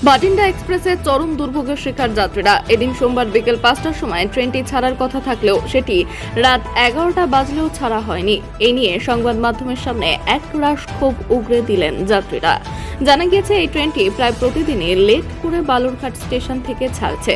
ভাটিন্ডা এক্সপ্রেসে চরম দুর্ভোগের শিকার যাত্রীরা। এদিন সোমবার বিকেল 5টার সময় ট্রেনটি ছাড়ার কথা থাকলেও সেটি রাত 11টা বাজলেও ছাড়া হয়নি। এই নিয়ে সংবাদ মাধ্যমের সামনে একরাশ ক্ষোভ উগরে দিলেন যাত্রীরা। জানা গিয়েছে, এই ট্রেনটি প্রায় প্রতিদিনই লেট করে বালুরঘাট স্টেশন থেকে ছাড়ছে।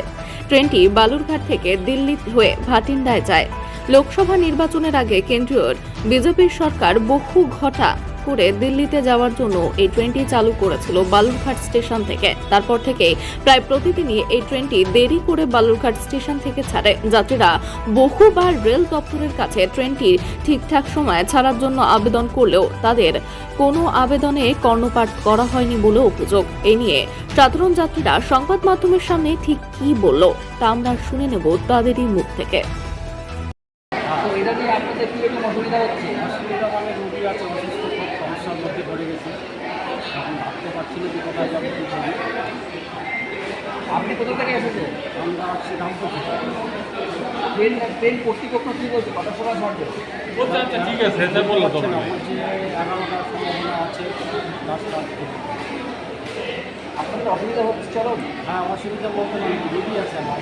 ট্রেনটি বালুরঘাট থেকে দিল্লি হয়ে ভাটিন্ডায় যায়। লোকসভা নির্বাচনের আগে কেন্দ্রীয় বিজেপির সরকার বহু ঘটা করে দিল্লিতে যাওয়ার জন্য এই ট্রেনটি চালু করেছিল বালুরঘাট স্টেশন থেকে। তারপর থেকে প্রায় প্রতিদিনই এই ট্রেনটি দেরি করে বালুরঘাট স্টেশন থেকে ছাড়ে। যাত্রীরা বহুবার রেল দপ্তরের কাছে ট্রেনটি ঠিকঠাক সময়ে ছাড়ার জন্য আবেদন করলেও তাদের কোনো আবেদনে কর্ণপাত করা হয়নি বলে অভিযোগ। এ নিয়ে সাধারণ যাত্রীরা সংবাদ মাধ্যমের সামনে ঠিক কী বলল তা আমরা শুনে নেব তাদেরই মুখ থেকে। এটা নিয়ে আপনাদের কি রকম অসুবিধা হচ্ছে? অসুবিধা মানে রোগী আছে, অসুস্থ, খুব সমস্যার মধ্যে পড়ে গেছে। এখন ভাবতে পারছি না যে কোথায় যাবো, কী করবো। আপনি কোথা থেকে এসেছেন? আমরা আসছি রামপুর থেকে। ট্রেন কর্তৃপক্ষ কী বলছে, কটার সময় ছাড়বে? বলছে আচ্ছা ঠিক আছে, এটা বললো তো। পারছে না, বলছে 11টার সম্ভাবনা আছে, 10টা থেকে। আপনাদের অসুবিধা হচ্ছে চরম? হ্যাঁ, অসুবিধা বলতে না, রোগী আছে আমার,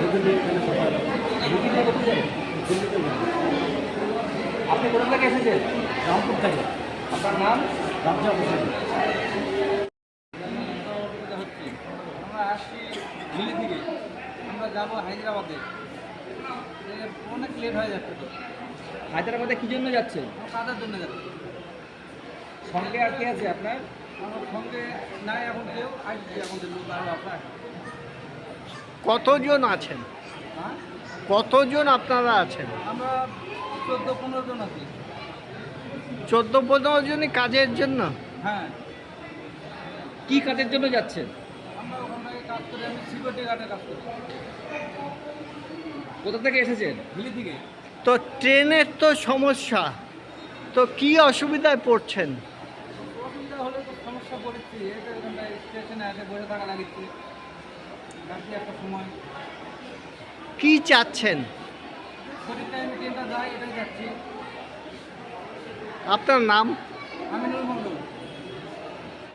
রোগী নিয়ে এখানে কোথায় যাবো, রুগী নিয়ে কোথায় যাবেন? দিল্লিতে যাবো। আপনি কোথা থেকে এসেছেন? রামপুর থেকে, আপনার নাম? রাজ্যা বসে। আমরা আসছি দিল্লি থেকে, আমরা যাবো হায়দ্রাবাদে। অনেক লেট হয়ে যাচ্ছে, তো হায়দ্রাবাদে কী জন্য যাচ্ছেন? কাজের জন্য যাচ্ছি। সঙ্গে আর কে আছে আপনার? আমার সঙ্গে নাই এখন কেউ, আসছে আমাদের লোক আরও আপনার। কতজন আছেন? হ্যাঁ, কতজন আপনারা আছেন? আমরা 14-15 জন আছি। 14-15 জনই কাজের জন্য? হ্যাঁ, কী কাজের জন্য যাচ্ছেন? আমরা ওখান থেকে কাজ করি, আমি সিকিউরিটি গার্ডে কাজ করি কোথা থেকে এসেছেন? দিল্লি থেকে। তো ট্রেনের তো সমস্যা, তো কি অসুবিধায় পড়ছেন? অসুবিধা হলে তো সমস্যা পড়েছি, এটা ওখানটায় স্টেশনে এসে বসে থাকা লাগিচ্ছে। যাচ্ছি একটা সময়, কি চাচ্ছেন? সঠিক টাইমে ট্রেনটা যায়, এটাই যাচ্ছি। আপনার নাম? আমি নুরুল